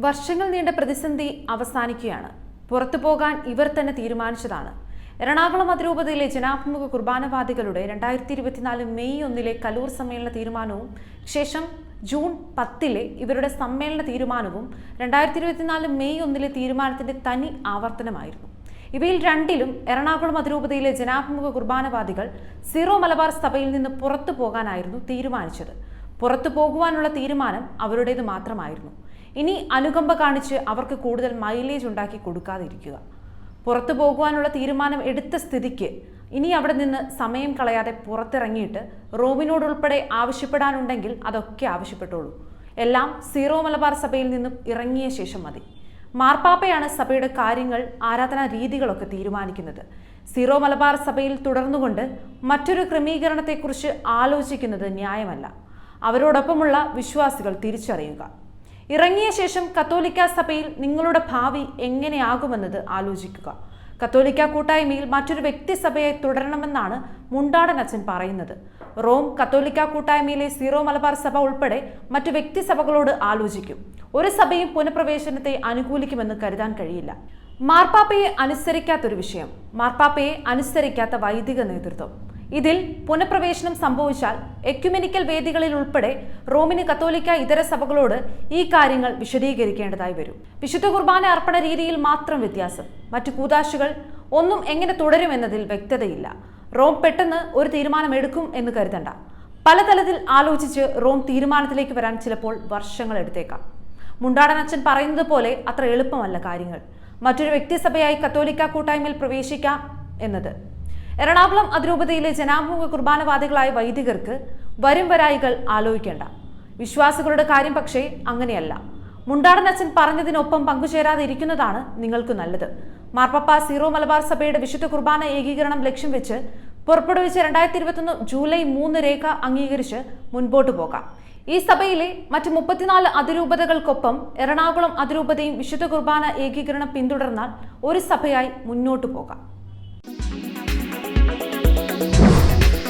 വർഷങ്ങൾ നീണ്ട പ്രതിസന്ധി അവസാനിക്കുകയാണ്. പുറത്തു പോകാൻ ഇവർ തന്നെ തീരുമാനിച്ചതാണ്. എറണാകുളം അതിരൂപതയിലെ ജനാഭിമുഖ കുർബാനവാദികളുടെ 2024 മെയ് 1 കലൂർ സമ്മേളന തീരുമാനവും ശേഷം ജൂൺ 10 ഇവരുടെ സമ്മേളന തീരുമാനവും 2024 മെയ് 1 തീരുമാനത്തിന്റെ തനി ആവർത്തനമായിരുന്നു. ഇവയിൽ രണ്ടിലും എറണാകുളം അതിരൂപതയിലെ ജനാഭിമുഖ കുർബാനവാദികൾ സീറോ മലബാർ സഭയിൽ നിന്ന് പുറത്തു പോകാനായിരുന്നു തീരുമാനിച്ചത്. പുറത്തു പോകുവാനുള്ള തീരുമാനം അവരുടേത് മാത്രമായിരുന്നു. ഇനി അനുകമ്പ കാണിച്ച് അവർക്ക് കൂടുതൽ മൈലേജ് ഉണ്ടാക്കി കൊടുക്കാതിരിക്കുക. പുറത്തു പോകുവാനുള്ള തീരുമാനം എടുത്ത സ്ഥിതിക്ക് ഇനി അവിടെ നിന്ന് സമയം കളയാതെ പുറത്തിറങ്ങിയിട്ട് റോമിനോടുൾപ്പെടെ ആവശ്യപ്പെടാനുണ്ടെങ്കിൽ അതൊക്കെ ആവശ്യപ്പെട്ടോളൂ. എല്ലാം സീറോ മലബാർ സഭയിൽ നിന്നും ഇറങ്ങിയ ശേഷം മതി. മാർപ്പാപ്പയാണ് സഭയുടെ കാര്യങ്ങൾ, ആരാധനാ രീതികളൊക്കെ തീരുമാനിക്കുന്നത്. സീറോ മലബാർ സഭയിൽ തുടർന്നുകൊണ്ട് മറ്റൊരു ക്രമീകരണത്തെക്കുറിച്ച് ആലോചിക്കുന്നത് ന്യായമല്ല. അവരോടൊപ്പമുള്ള വിശ്വാസികൾ തിരിച്ചറിയുക. ഇറങ്ങിയ ശേഷം കത്തോലിക്ക സഭയിൽ നിങ്ങളുടെ ഭാവി എങ്ങനെയാകുമെന്നത് ആലോചിക്കുക. കത്തോലിക്ക കൂട്ടായ്മയിൽ മറ്റൊരു വ്യക്തിസഭയെ തുടരണമെന്നാണ് മുണ്ടാടൻ അച്ഛൻ പറയുന്നത്. റോം കത്തോലിക്ക കൂട്ടായ്മയിലെ സീറോ മലബാർ സഭ ഉൾപ്പെടെ മറ്റു വ്യക്തിസഭകളോട് ആലോചിക്കും. ഒരു സഭയും പുനഃപ്രവേശനത്തെ അനുകൂലിക്കുമെന്ന് കരുതാൻ കഴിയില്ല. മാർപ്പാപ്പയെ അനുസരിക്കാത്തൊരു വിഷയം, മാർപ്പാപ്പയെ അനുസരിക്കാത്ത വൈദിക നേതൃത്വം. ഇതിൽ പുനഃപ്രവേശനം സംഭവിച്ചാൽ എക്യുമെനിക്കൽ വേദികളിൽ ഉൾപ്പെടെ റോമിന് കത്തോലിക്ക ഇതര സഭകളോട് ഈ കാര്യങ്ങൾ വിശദീകരിക്കേണ്ടതായി വരും. വിശുദ്ധ കുർബാന അർപ്പണ രീതിയിൽ മാത്രം വ്യത്യാസം. മറ്റു കൂദാശകൾ ഒന്നും എങ്ങനെ തുടരുമെന്നതിൽ വ്യക്തതയില്ല. റോം പെട്ടെന്ന് ഒരു തീരുമാനം എടുക്കും എന്ന് കരുതണ്ട. പലതലത്തിൽ ആലോചിച്ച് റോം തീരുമാനത്തിലേക്ക് വരാൻ ചിലപ്പോൾ വർഷങ്ങൾ എടുത്തേക്കാം. മുണ്ടാടൻ അച്ഛൻ പറയുന്നത് പോലെ അത്ര എളുപ്പമല്ല കാര്യങ്ങൾ. മറ്റൊരു വ്യക്തിസഭയായി കത്തോലിക്ക കൂട്ടായ്മയിൽ പ്രവേശിക്കാം എന്നത്. എറണാകുളം അതിരൂപതയിലെ ജനാഭിമുഖ കുർബാനവാദികളായ വൈദികർക്ക് വരും വരായികൾ ആലോചിക്കേണ്ട. വിശ്വാസികളുടെ കാര്യം പക്ഷേ അങ്ങനെയല്ല. മുണ്ടാടൻ അച്ഛൻ പറഞ്ഞതിനൊപ്പം പങ്കുചേരാതെ ഇരിക്കുന്നതാണ് നിങ്ങൾക്ക് നല്ലത്. മാർപ്പാപ്പ സീറോ മലബാർ സഭയുടെ വിശുദ്ധ കുർബാന ഏകീകരണം ലക്ഷ്യം വെച്ച് പുറപ്പെടുവിച്ച 2021 ജൂലൈ 3 രേഖ അംഗീകരിച്ച് മുൻപോട്ട് പോകാം. ഈ സഭയിലെ മറ്റ് 34 അതിരൂപതകൾക്കൊപ്പം എറണാകുളം അതിരൂപതയും വിശുദ്ധ കുർബാന ഏകീകരണം പിന്തുടർന്നാൽ ഒരു സഭയായി മുന്നോട്ടു പോകാം.